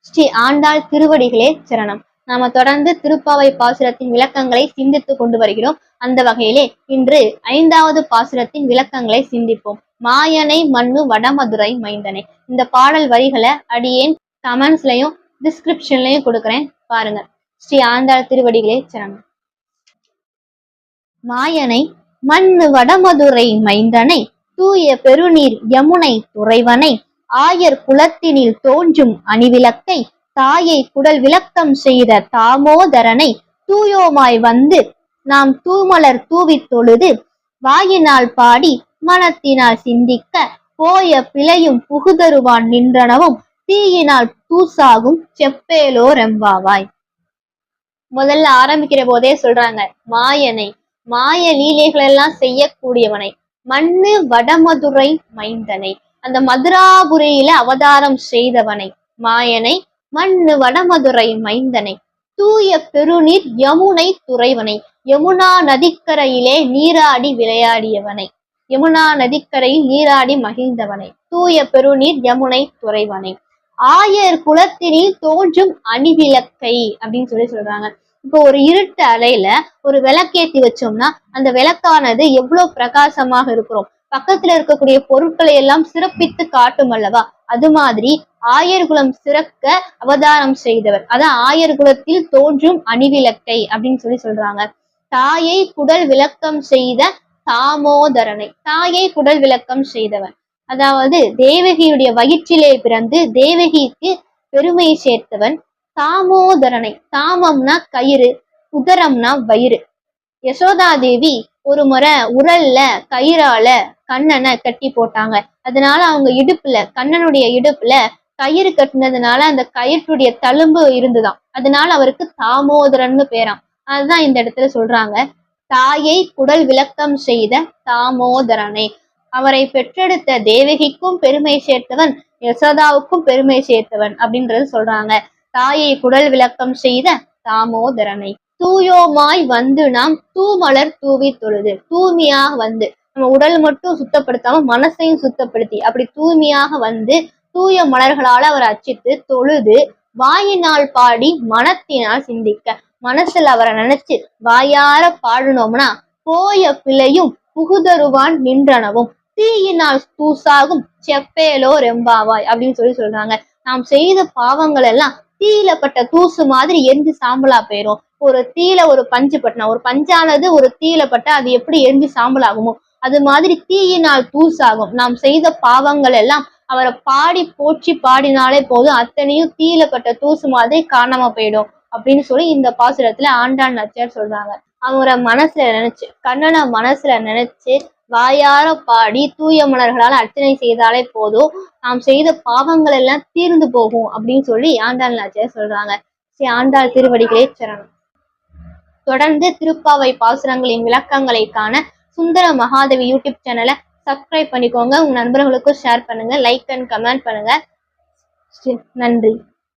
ஸ்ரீ ஆண்டாள் திருவடிகளே சரணம். நாம தொடர்ந்து திருப்பாவை பாசுரத்தின் விளக்கங்களை சிந்தித்து கொண்டு வருகிறோம். அந்த வகையிலே இன்று 5வது பாசுரத்தின் விளக்கங்களை சிந்திப்போம். மாயனை மண்ணு வடமதுரை மைந்தனை. இந்த பாடல் வரிகளை அடியேன் கமெண்ட்ஸ்லயும் டிஸ்கிரிப்ஷன்லயும் கொடுக்குறேன், பாருங்க. ஸ்ரீ ஆண்டாள் திருவடிகளே சரணம். மாயனை மண்ணு வடமதுரை மைந்தனை, தூய பெருநீர் யமுனை துறைவனை, ஆயர் குலத்தினில் தோன்றும் அணிவிளக்கை, தாயை குடல் விளக்கம் செய்த தாமோதரனை, தூயோமாய் வந்து நாம் தூமலர் தூவித் தொழுது, வாயினால் பாடி மனத்தினால் சிந்திக்க, போய பிழையும் புகுதருவான் நின்றனவும், தீயினால் தூசாகும் செப்பேலோ ரெம்பாவாய். முதல்ல ஆரம்பிக்கிற போதே சொல்றாங்க, மாயனை, மாய லீலைகள் எல்லாம் செய்யக்கூடியவனை, மண்ணு வடமதுரை மைந்தனை, அந்த மதுராபுரியில அவதாரம் செய்தவனை, மாயனை மண்ணு வடமதுரை மைந்தனை, தூய பெருநீர் யமுனை துறைவனை, யமுனா நதிக்கரையிலே நீராடி விளையாடியவனை, யமுனா நதிக்கரையில் நீராடி மகிழ்ந்தவனை, தூய பெருநீர் யமுனை துறைவனை, ஆயர் குலத்தினில் தோன்றும் அணிவிளக்கை அப்படின்னு சொல்றாங்க. இப்போ ஒரு இருட்டு அறையில ஒரு விளக்கேற்றி வச்சோம்னா அந்த விளக்கானது எவ்வளவு பிரகாசமாக இருக்கிறோம், பக்கத்துல இருக்கக்கூடிய பொருட்களை எல்லாம் சிறப்பித்து காட்டும் அல்லவா. அது மாதிரி ஆயர்குலம் சிறக்க அவதாரம் செய்தவர், அதான் ஆயர் குலத்தில் தோன்றும் அணிவிளக்கை அப்படின்னு சொல்றாங்க. தாயை குடல் விளக்கம் செய்த தாமோதரனை, தாயை குடல் விளக்கம் செய்தவன், அதாவது தேவகியுடைய வயிற்றிலே பிறந்து தேவகிக்கு பெருமை சேர்த்தவன் தாமோதரனை. தாமம்னா கயிறு, உதரம்னா வயிறு. யசோதாதேவி ஒரு முறை உரல்ல கயிறால கண்ணனை கட்டி போட்டாங்க. அதனால அவங்க இடுப்புல, கண்ணனுடைய இடுப்புல கயிறு கட்டினதுனால அந்த கயிற்றுடைய தழும்பு இருந்துதான், அதனால அவருக்கு தாமோதரன்னு பேராம். அதுதான் இந்த இடத்துல சொல்றாங்க, தாயை குடல் விளக்கம் செய்த தாமோதரனை. அவரை பெற்றெடுத்த தேவகிக்கும் பெருமை சேர்த்தவன், யசோதாவுக்கும் பெருமை சேர்த்தவன் அப்படின்றது சொல்றாங்க. தாயை குடல் விளக்கம் செய்த தாமோதரனை, தூயோமாய் வந்து நாம் தூமலர் தூவி தொழுது. தூய்மையாக வந்து, நம்ம உடல் மட்டும் சுத்தப்படுத்தாம மனசையும் சுத்தப்படுத்தி அப்படி தூய்மையாக வந்து தூய மலர்களால் அவர் அர்ச்சித்து தொழுது, வாயினால் பாடி மனத்தினால் சிந்திக்க, மனசுல அவரை நினைச்சு வாயார பாடணும்னா, போய பிழையும் புகுதருவான் நின்றனவும், தீயினால் தூசாகும் செப்பேலோ ரெம்பாவாய் அப்படின்னு சொல்றாங்க. நாம் செய்த பாவங்கள் எல்லாம் தீயில பட்ட தூசு மாதிரி எரிஞ்சு சாம்பலா போயிரும். ஒரு தீயில ஒரு பஞ்சு பட்டினா, ஒரு பஞ்சானது ஒரு தீயில பட்ட அது எப்படி எரிஞ்சு சாம்பல் ஆகுமோ அது மாதிரி தீயினால் தூசாகும். நாம் செய்த பாவங்கள் எல்லாம் அவரை பாடி போற்றி பாடினாலே போதும், அத்தனையும் தீயில பட்ட தூசு மாதிரி காணாம போயிடும் அப்படின்னு இந்த பாசுரத்துல ஆண்டாள் நாச்சியார் சொல்றாங்க. அவரை மனசுல நினைச்சு, கண்ணனை மனசுல நினைச்சு வாயார பாடி தூய மலர்களால் அர்ச்சனை செய்தாலே போதும், நாம் செய்த பாவங்கள் எல்லாம் தீர்ந்து போகும் அப்படின்னு ஆண்டாள் நாச்சியார் சொல்றாங்க. ஸ்ரீ ஆண்டாள் திருவடிகளே சரணம். தொடர்ந்து திருப்பாவை பாசுரங்களின் விளக்கங்களை காண சுந்தர மகாதேவி யூடியூப் சேனலை சப்ஸ்கிரைப் பண்ணிக்கோங்க. உங்க நண்பர்களுக்கும் ஷேர் பண்ணுங்க, லைக் அண்ட் கமெண்ட் பண்ணுங்க. நன்றி.